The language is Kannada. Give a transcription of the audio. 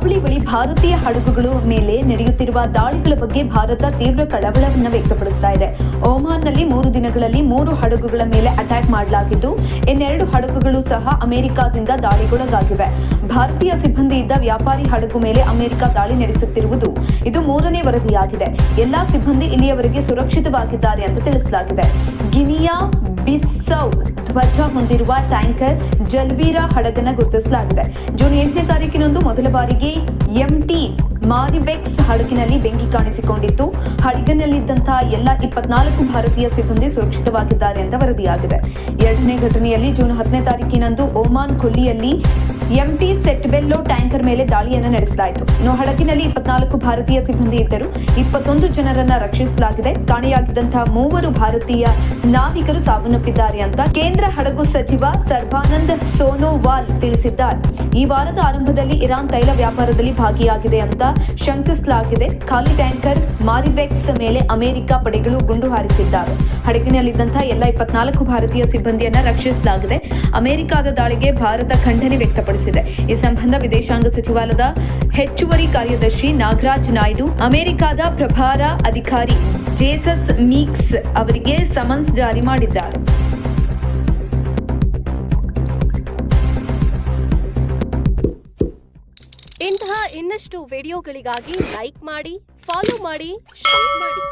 ಹುಬ್ಬಳ್ಳಿ ಬಳಿ ಭಾರತೀಯ ಹಡಗುಗಳ ಮೇಲೆ ನಡೆಯುತ್ತಿರುವ ದಾಳಿಗಳ ಬಗ್ಗೆ ಭಾರತ ತೀವ್ರ ಕಳವಳವನ್ನು ವ್ಯಕ್ತಪಡಿಸ್ತಾ ಇದೆ. ಒಮಾನ್ನಲ್ಲಿ 3 ದಿನಗಳಲ್ಲಿ 3 ಹಡಗುಗಳ ಮೇಲೆ ಅಟ್ಯಾಕ್ ಮಾಡಲಾಗಿದ್ದು, ಇನ್ನೆರಡು ಹಡಗುಗಳು ಸಹ ಅಮೆರಿಕಾದಿಂದ ದಾಳಿಗೊಳಗಾಗಿವೆ. ಭಾರತೀಯ ಸಿಬ್ಬಂದಿ ಇದ್ದ ವ್ಯಾಪಾರಿ ಹಡಗು ಮೇಲೆ ಅಮೆರಿಕ ದಾಳಿ ನಡೆಸುತ್ತಿರುವುದು ಇದು 3ನೇ ವರದಿಯಾಗಿದೆ. ಎಲ್ಲಾ ಸಿಬ್ಬಂದಿ ಇಲ್ಲಿಯವರೆಗೆ ಸುರಕ್ಷಿತವಾಗಿದ್ದಾರೆ ಅಂತ ತಿಳಿಸಲಾಗಿದೆ. ಗಿನಿಯಾ ಬಿಸ್ಸೌ ಧ್ವಜ ಹೊಂದಿರುವ ಟ್ಯಾಂಕರ್ ಜಲ್ವೀರಾ ಹಡಗನ್ನು ಗುರುತಿಸಲಾಗಿದೆ. ಜೂನ್ 8ನೇ ತಾರೀಕಿನಂದು ಮೊದಲ ಬಾರಿಗೆ ಎಂಟಿ ಮಾರಿವೆಕ್ಸ್ ಹಡಗಿನಲ್ಲಿ ಬೆಂಕಿ ಕಾಣಿಸಿಕೊಂಡಿತ್ತು. ಹಡಗಿನಲ್ಲಿದ್ದಂತಹ ಎಲ್ಲ 24 ಭಾರತೀಯ ಸಿಬ್ಬಂದಿ ಸುರಕ್ಷಿತವಾಗಿದ್ದಾರೆ ಅಂತ ವರದಿಯಾಗಿದೆ. ಎರಡನೇ ಘಟನೆಯಲ್ಲಿ ಜೂನ್ 10ನೇ ತಾರೀಕಿನಂದು ಒಮಾನ್ ಕೊಲ್ಲಿಯಲ್ಲಿ ಎಂಟಿ ಸೆಟ್ಬೆಲ್ಲೋ ಟ್ಯಾಂಕರ್ ಮೇಲೆ ದಾಳಿಯನ್ನು ನಡೆಸಲಾಯಿತು. ಇನ್ನು ಹಡಗಿನಲ್ಲಿ 24 ಭಾರತೀಯ ಸಿಬ್ಬಂದಿ ಇದ್ದರು. 21 ಜನರನ್ನ ರಕ್ಷಿಸಲಾಗಿದೆ. ಕಾಣೆಯಾಗಿದ್ದಂತಹ 3 ಭಾರತೀಯ ನಾವಿಕರು ಸಾವನ್ನಪ್ಪಿದ್ದಾರೆ ಅಂತ ಕೇಂದ್ರ ಹಡಗು ಸಚಿವ ಸರ್ಬಾನಂದ್ ಸೋನೋವಾಲ್ ತಿಳಿಸಿದ್ದಾರೆ. ಈ ವಾರದ ಆರಂಭದಲ್ಲಿ ಇರಾನ್ ತೈಲ ವ್ಯಾಪಾರದಲ್ಲಿ ಭಾಗಿಯಾಗಿದೆ ಅಂತ ಶಂಕಿಸಲಾಗಿದೆ. ಖಾಲಿ ಟ್ಯಾಂಕರ್ ಮಾರಿವೆಕ್ಸ್ ಮೇಲೆ ಅಮೆರಿಕ ಪಡೆಗಳು ಗುಂಡು ಹಾರಿಸಿದ್ದಾರೆ. ಹಡಗಿನಲ್ಲಿದ್ದಂತಹ ಎಲ್ಲ 24 ಭಾರತೀಯ ಸಿಬ್ಬಂದಿಯನ್ನ ರಕ್ಷಿಸಲಾಗಿದೆ. ಅಮೆರಿಕದ ದಾಳಿಗೆ ಭಾರತ ಖಂಡನೆ ವ್ಯಕ್ತಪಡಿಸಿದೆ. ಈ ಸಂಬಂಧ ವಿದೇಶಾಂಗ ಸಚಿವಾಲಯದ ಹೆಚ್ಚುವರಿ ಕಾರ್ಯದರ್ಶಿ ನಾಗರಾಜ್ ನಾಯ್ಡು ಅಮೆರಿಕದ ಪ್ರಭಾರ ಅಧಿಕಾರಿ ಜೇಸಸ್ ಮೀಕ್ಸ್ ಅವರಿಗೆ ಸಮನ್ಸ್ ಜಾರಿ ಮಾಡಿದ್ದಾರೆ. ಇಂತಹ ಇನ್ನಷ್ಟು ವಿಡಿಯೋಗಳಿಗಾಗಿ ಲೈಕ್ ಮಾಡಿ, ಫಾಲೋ ಮಾಡಿ, ಶೇರ್ ಮಾಡಿ.